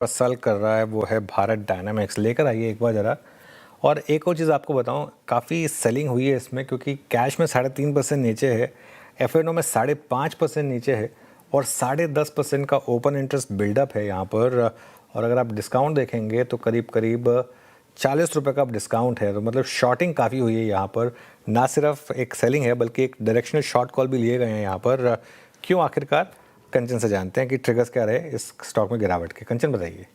साल कर रहा है वो है भारत डायनामिक्स। लेकर आइए एक बार ज़रा। और एक और चीज़ आपको बताऊं, काफ़ी सेलिंग हुई है इसमें, क्योंकि कैश में 3.5% नीचे है, एफ.एन.ओ में 5.5% नीचे है और 10.5% का ओपन इंटरेस्ट बिल्डअप है यहाँ पर। और अगर आप डिस्काउंट देखेंगे तो करीब करीब 40 रुपये का डिस्काउंट है। तो मतलब शॉर्टिंग काफ़ी हुई है यहाँ पर, ना सिर्फ एक सेलिंग है बल्कि एक डायरेक्शनल शॉर्ट कॉल भी लिए गए हैं यहाँ पर। क्यों आखिरकार, कंचन से जानते हैं कि ट्रिगर्स क्या रहे इस स्टॉक में गिरावट के। कंचन बताइए।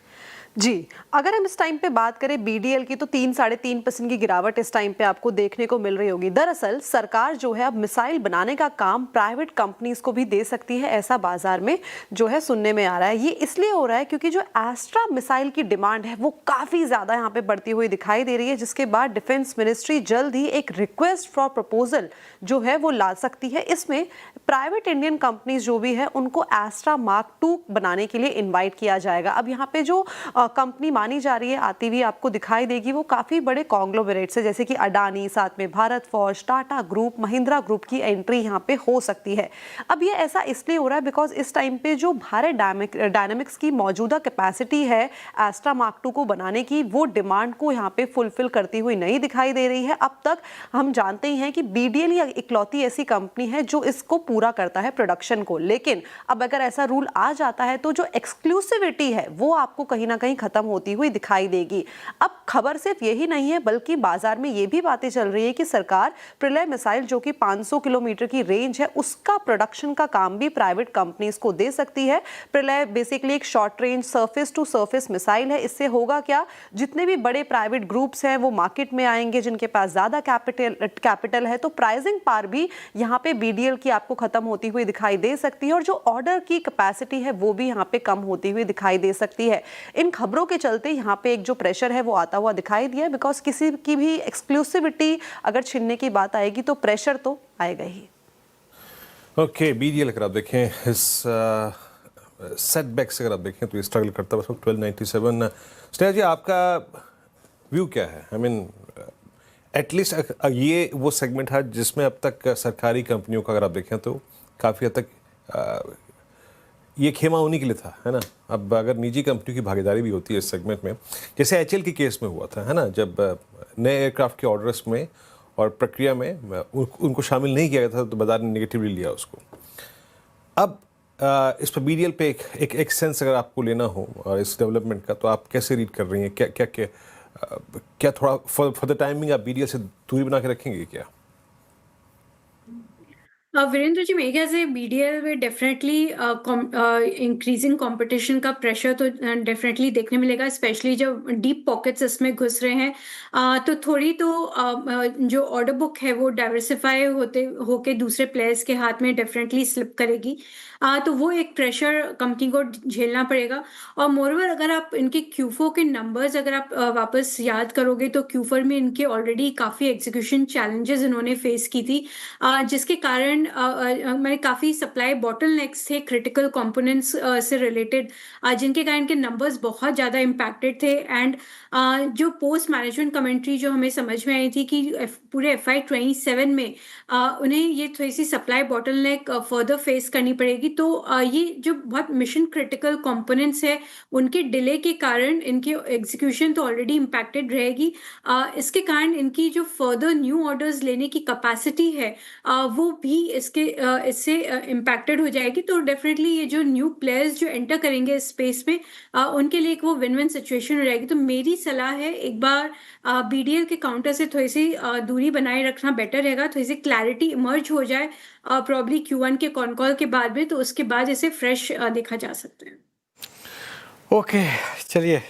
जी, अगर हम इस टाइम पे बात करें बीडीएल की, तो 3-3.5% की गिरावट इस टाइम पे आपको देखने को मिल रही होगी। दरअसल सरकार जो है अब मिसाइल बनाने का काम प्राइवेट कंपनीज को भी दे सकती है, ऐसा बाजार में जो है सुनने में आ रहा है। ये इसलिए हो रहा है क्योंकि जो एस्ट्रा मिसाइल की डिमांड है वो काफ़ी ज़्यादा यहाँ पे बढ़ती हुई दिखाई दे रही है, जिसके बाद डिफेंस मिनिस्ट्री जल्द ही एक रिक्वेस्ट फॉर प्रपोजल जो है वो ला सकती है। इसमें प्राइवेट इंडियन कंपनीज जो भी है उनको एस्ट्रा मार्क 2 बनाने के लिए इन्वाइट किया जाएगा। अब यहाँ पे जो कंपनी मानी जा रही है आती हुई आपको दिखाई देगी, वो काफ़ी बड़े कॉन्ग्लोमरेट्स है, जैसे कि अडानी, साथ में Bharat forge, Tata group, Mahindra group की एंट्री यहाँ पे हो सकती है। अब ये ऐसा इसलिए हो रहा है बिकॉज इस टाइम पे जो भारत डायनामिक्स की मौजूदा कैपेसिटी है एस्ट्रा मार्क 2 को बनाने की, वो डिमांड को यहाँ पे फुलफिल करती हुई नहीं दिखाई दे रही है। अब तक हम जानते ही हैं कि बीडीएल ही इकलौती ऐसी कंपनी है जो इसको पूरा करता है प्रोडक्शन को। लेकिन अब अगर ऐसा रूल आ जाता है तो जो एक्सक्लूसिविटी है वो आपको कहीं ना कहीं खत्म होती हुई दिखाई देगी। अब खबर सिर्फ यही नहीं है बल्कि बाजार में ये भी बातें चल रही है कि सरकार प्रलय मिसाइल जो कि 500 किलोमीटर की रेंज है उसका प्रोडक्शन का काम भी प्राइवेट कंपनीज को दे सकती है। प्रलय बेसिकली एक short range surface to surface missile है। इससे होगा क्या, जितने भी बड़े प्राइवेट ग्रुप्स हैं वो मार्केट में आएंगे जिनके पास ज्यादा कैपिटल है, तो प्राइसिंग पार भी यहाँ पे बीडीएल की आपको खत्म होती हुई दिखाई दे सकती है और जो ऑर्डर की कैपेसिटी है वो भी यहाँ पे कम होती हुई दिखाई दे सकती है। इन खबरों के चलते यहाँ पे एक जो प्रेशर है वो आता हुआ दिखाई दिया, बिकॉज किसी की भी एक्सक्लूसिविटी अगर छीनने की बात आएगी तो प्रेशर तो आएगा ही। ओके, बीडीएल अगर आप देखें इस सेटबैक से अगर आप देखें तो ये स्ट्रगल करता है 1297। स्नेहा जी, आपका व्यू क्या है? आई मीन एटलीस्ट ये वो सेगमेंट है जिसमें अब तक सरकारी कंपनियों का अगर आप देखें तो काफ़ी हद तक ये खेमा उन्हीं के लिए था, है ना। अब अगर निजी कंपनियों की भागीदारी भी होती है इस सेगमेंट में, जैसे एचएल के केस में हुआ था, है ना, जब नए एयरक्राफ्ट के ऑर्डर्स में और प्रक्रिया में उनको शामिल नहीं किया गया था तो बाजार ने नेगेटिवली लिया उसको। अब इस पर बीडीएल पे एक सेंस अगर आपको लेना हो और इस डेवलपमेंट का, तो आप कैसे रीड कर रही हैं? क्या थोड़ा फॉर द टाइमिंग आप बीडीएल से दूरी बना के रखेंगे क्या? वीरेंद्र जी, मेरे ख्याल से बीडीएल में डेफिनेटली इंक्रीजिंग कंपटीशन का प्रेशर तो डेफिनेटली देखने मिलेगा, स्पेशली जब डीप पॉकेट्स इसमें घुस रहे हैं। तो थोड़ी तो जो ऑर्डर बुक है वो डाइवर्सिफाई होके दूसरे प्लेयर्स के हाथ में डेफिनेटली स्लिप करेगी। तो वो एक प्रेशर कंपनी को झेलना पड़ेगा। और मोरओवर अगर आप इनके Q4 के नंबर्स अगर आप वापस याद करोगे तो Q4 में इनके ऑलरेडी काफ़ी एग्जीक्यूशन चैलेंजेस इन्होंने फेस की थी, जिसके कारण मैंने काफ़ी सप्लाई बॉटलनेक्स थे क्रिटिकल कंपोनेंट्स से रिलेटेड, जिनके कारण के नंबर्स बहुत ज़्यादा इम्पैक्टेड थे। एंड जो पोस्ट मैनेजमेंट कमेंट्री जो हमें समझ में आई थी कि पूरे FY27 में उन्हें ये थोड़ी C supply bottleneck further face करनी पड़ेगी। तो ये जो बहुत मिशन क्रिटिकल कंपोनेंट्स है उनके डिले के कारण इनकी एग्जीक्यूशन तो ऑलरेडी इम्पैक्टेड रहेगी। इसके कारण इनकी जो फर्दर न्यू ऑर्डर्स लेने की कैपेसिटी है वो भी इससे इम्पैक्टेड हो जाएगी। तो डेफिनेटली ये जो न्यू प्लेयर्स जो एंटर करेंगे इस स्पेस में उनके लिए एक वो विन विन सिचुएशन हो जाएगी। तो मेरी सलाह है एक बार बीडीएल के काउंटर से थोड़ी सी दूरी बनाए रखना बेटर रहेगा, थोड़ी सी क्लैरिटी इमर्ज हो जाए प्रॉब्ली Q1 के कॉन कॉल के बाद में, तो उसके बाद इसे फ्रेश देखा जा सकता है। ओके, चलिए।